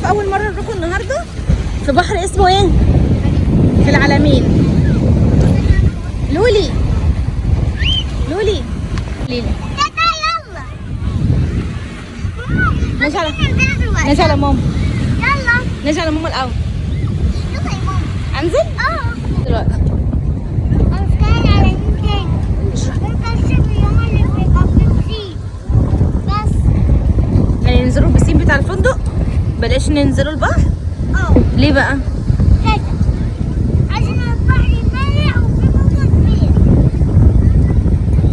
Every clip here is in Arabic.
عارف اول مره نروح النهارده في بحر اسمه ايه؟ في العلمين. لولي لولي ليلى نجي على ماما. يلا نجي على ماما الاول. يلا يا ماما. انزل؟ دلوقتي. يعني ننزلوا البسين بتاع الفندق؟ بلاش ننزلوا البحر؟ ليه بقى؟ عشان البحر مالح وفي موجة كبير.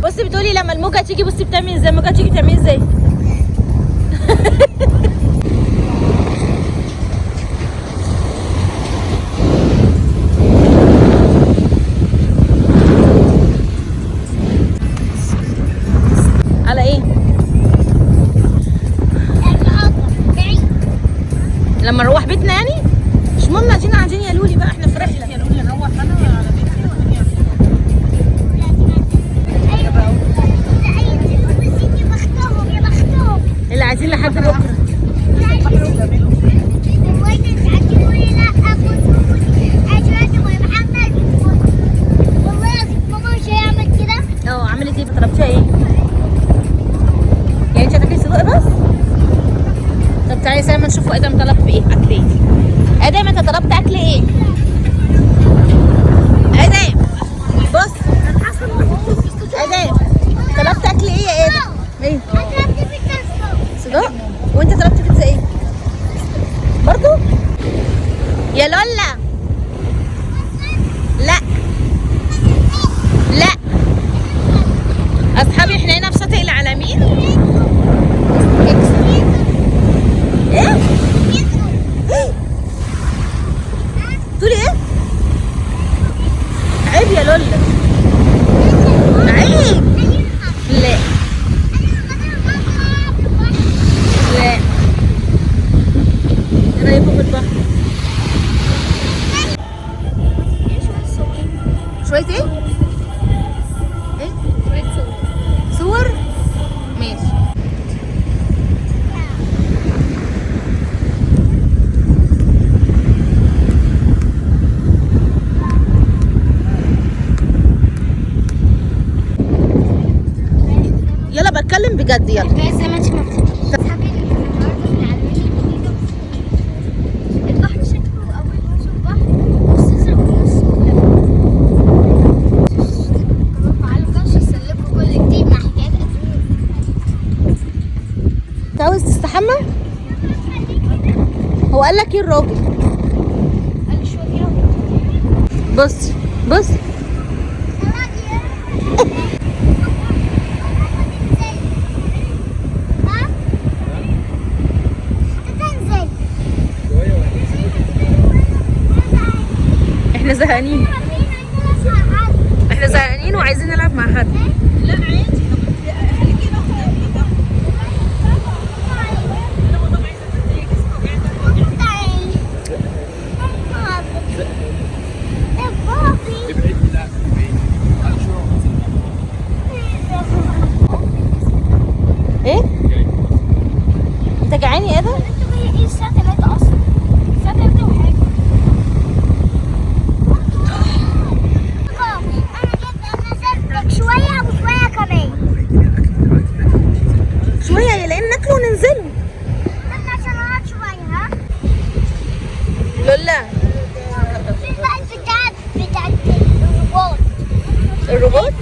بصي بتقولي لما الموجة تيجي بصي بتعملي ازاي؟ الموجة تيجي تعملي ازاي؟ على ايه؟ لما نروح بيتنا يعني؟ مش مهم قاعدين يا لولي بقى، احنا في رحلة. يا لولي نروح انا على بيتي وهي اللي عايزين لحد بكرة. عملت ايه؟ طلبتيها ايه؟ يعني انت هتاكلي صدق بس؟ طب تعالي سلمى نشوفوا ادم طلب ايه؟ اكل ايه؟ ادم انت طلبت اكل ايه؟ ادم بص ادم طلبت اكل ايه يا ادم؟ ايه؟ صدق؟ وانت طلبت بيتزا ايه؟ برضو؟ يا لولا لا لا اصحابي احنا هنا في شاطئ العلمين. ايه؟ تقولي ايه؟ عيب يا لولا عيب. لا لا ايه رايكم في البحر؟ شوية ايه؟ ايه؟ صور؟ ماشي. يلا بتكلم بجد يلا. زي ما انت البحر شكله اول ما اشوف بحر نص ازرق ونص معلقاش يسلكوا كل جديد مع حكايات قديمه. انت عاوز تستحمى؟ هو قال لك ايه الراجل؟ قال لي شويه بص بص احنا زهقانين. احنا زهقانين وعايزين نلعب مع حد. لا عادي. خليكي ناخد انا والله عايزه تدي جسمك ايه؟ انت جعان يا ادم؟ ايه الساعه 3 اصلا؟ الساعه 3 وحاجه. انا نزلتك شويه وشويه كمان. شويه يا لان ناكله وننزله. انا عشان اقعد شويه. ها لولا في بقى بتاعت الروبوت. الروبوت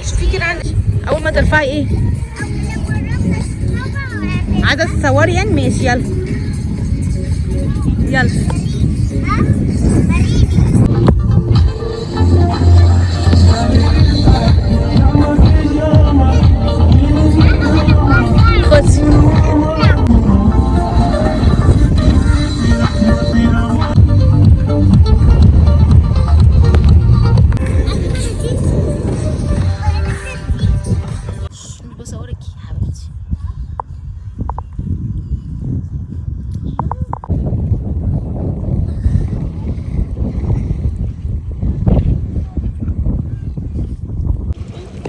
شوفي كده عندك اول ما ترفعي ايه؟ عايزه تصوري يعني؟ ماشي يلا يلا. خدي بصورك يا حبيبتي.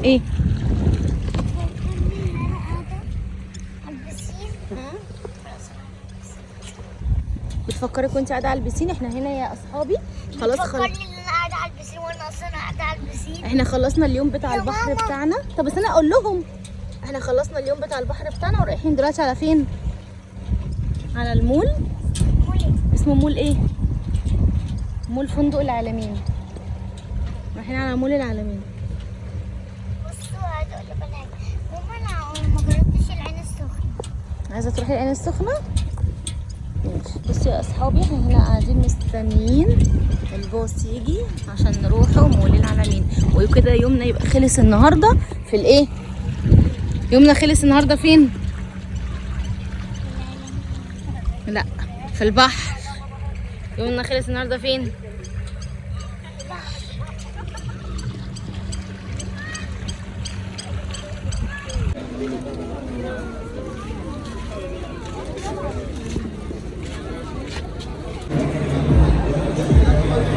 ايه؟ افكرك وانت قاعده على البسين، احنا هنا يا اصحابي خلاص فكرني ان انا قاعده على البسين وانا اصلا قاعده على البسين. احنا خلصنا اليوم بتاع يا البحر ماما. بتاعنا. طب بس انا اقول لهم احنا خلصنا اليوم بتاع البحر بتاعنا ورايحين دلوقتي على فين؟ على المول. اسمه مول ايه؟ مول فندق العالمين. رايحين على مول العالمين. بصوا عايزه اقول لبنات ماما انا ما جربتش العين السخنه. عايزه تروحي العين السخنه؟ ماشي. بصوا يا اصحابي احنا هنا قاعدين مستنيين الباص يجي عشان نروحوا مول العالمين، وكده يومنا يبقى خلص النهارده في الايه؟ يومنا خلص النهارده فين؟ لا في البحر. يومنا خلص النهارده فين؟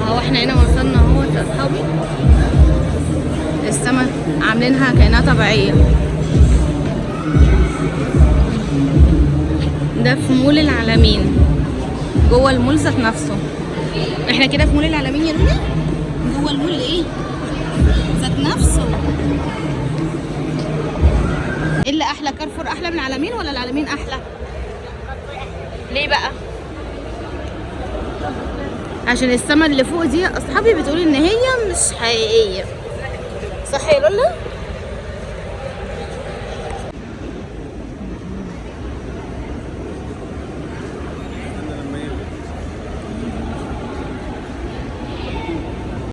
اهو احنا هنا وصلنا اهو يا اصحابي. السما عاملينها كأنها طبيعية. ده في مول العالمين، جوه المول ذات نفسه. احنا كده في مول العالمين يا لولي، جوه المول ايه ذات نفسه. ايه اللي احلى؟ كارفور احلى من العالمين ولا العالمين احلى؟ ليه بقى؟ عشان السما اللي فوق دي اصحابي بتقول ان هي مش حقيقيه. صح يا لولا؟